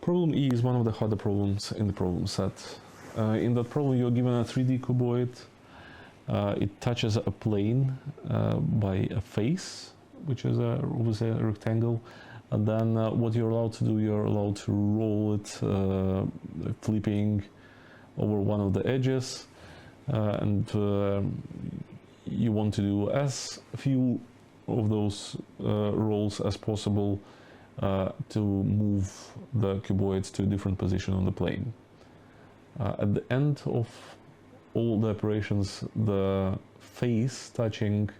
Problem E is one of the harder problems in the problem set. In that problem, you're given a 3D cuboid. It touches a plane by a face, which is obviously a rectangle. And then what you're allowed to do, you're allowed to roll it, flipping over one of the edges. And you want to do as few of those rolls as possible to move the cuboids to a different position on the plane. At the end of all the operations, the face touching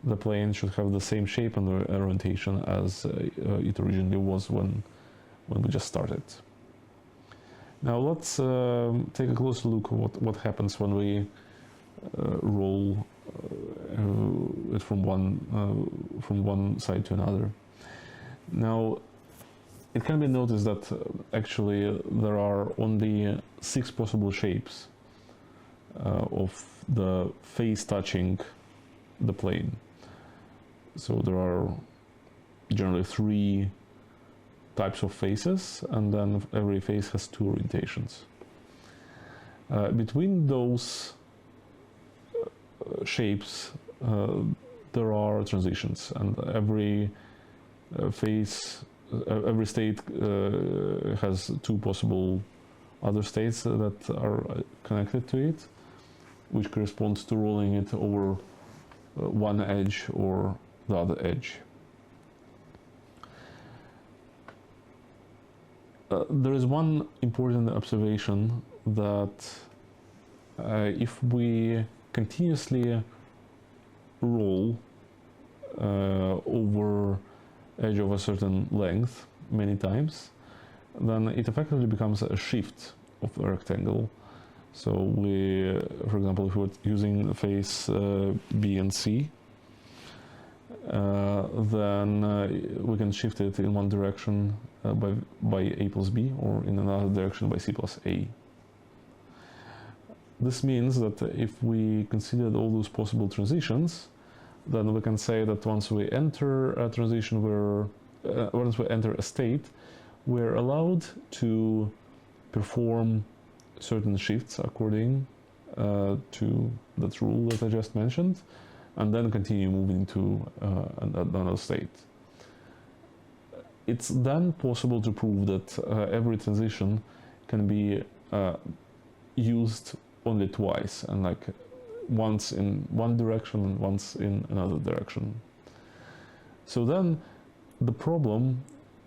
the plane should have the same shape and orientation as it originally was when we just started. Now let's take a closer look at what happens when we roll it from one side to another. Now, it can be noticed that actually there are only 6 possible shapes of the face touching the plane. So there are generally 3 types of faces, and then every face has 2 orientations. Between those shapes there are transitions, and every face, every state has 2 possible other states that are connected to it, which corresponds to rolling it over one edge or the other edge. There is one important observation that if we continuously roll over edge of a certain length many times, then it effectively becomes a shift of the rectangle. So we, for example, if we're using the face B and C, then we can shift it in one direction by A plus B, or in another direction by C plus A. This means that if we considered all those possible transitions, then we can say that once we enter a transition, once we enter a state, we're allowed to perform certain shifts according to that rule that I just mentioned, and then continue moving to another state. It's then possible to prove that every transition can be used only twice, and like once in one direction and once in another direction. So then the problem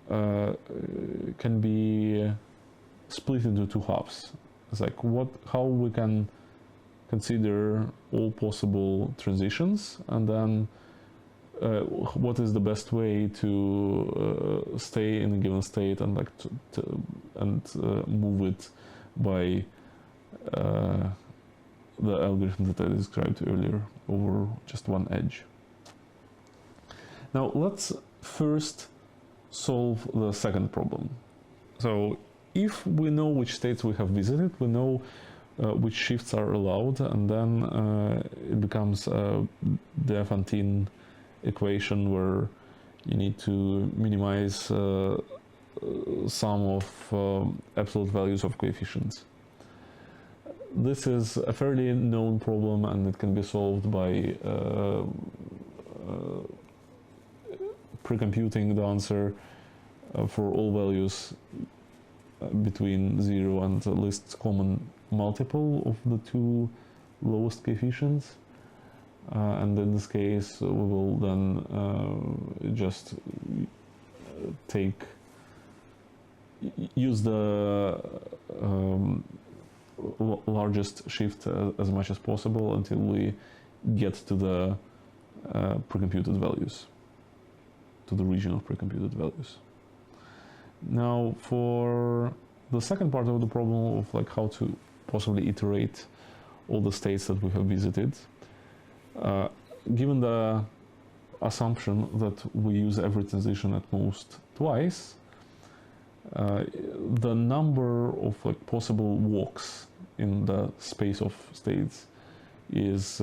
can be split into 2 halves. It's like how we can consider all possible transitions, and then what is the best way to stay in a given state and move it by the algorithm that I described earlier over just one edge. Now let's first solve the second problem. So if we know which states we have visited, we know which shifts are allowed, and then it becomes a de Fontaine equation where you need to minimize sum of absolute values of coefficients. This is a fairly known problem, and it can be solved by pre-computing the answer for all values between 0 and the least common multiple of the 2 lowest coefficients. And in this case, we will then just use the largest shift as much as possible until we get to the pre-computed values, to the region of pre-computed values. Now, for the second part of the problem of like how to possibly iterate all the states that we have visited, given the assumption that we use every transition at most twice, the number of like possible walks in the space of states is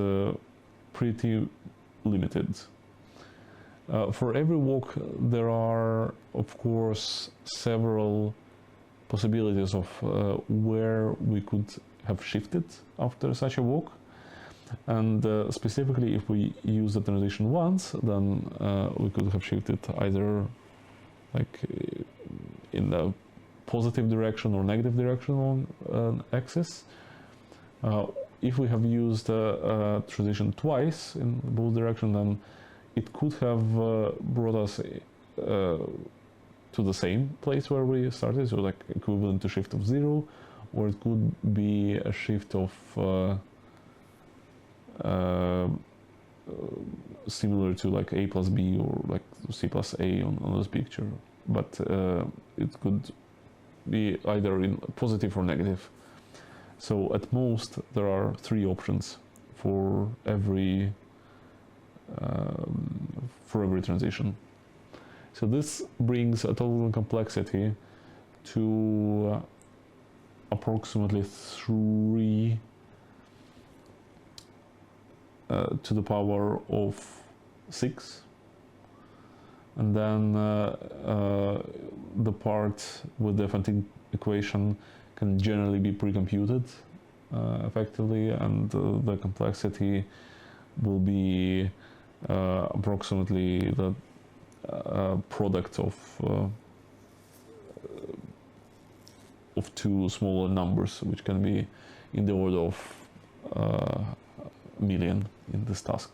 pretty limited. For every walk there are of course several possibilities of where we could have shifted after such a walk. And specifically, if we use the transition once, then we could have shifted either like in the positive direction or negative direction on an axis. If we have used transition twice in both directions, then it could have brought us to the same place where we started, so like equivalent to shift of 0, or it could be a shift of similar to like a plus b or like c plus a on this picture, but it could be either in positive or negative. So at most there are 3 options for every transition. So this brings a total complexity to approximately 3 to the power of 6, and then the part with the Fantin equation can generally be pre-computed effectively, and the complexity will be approximately the product of 2 smaller numbers, which can be in the order of million in this task.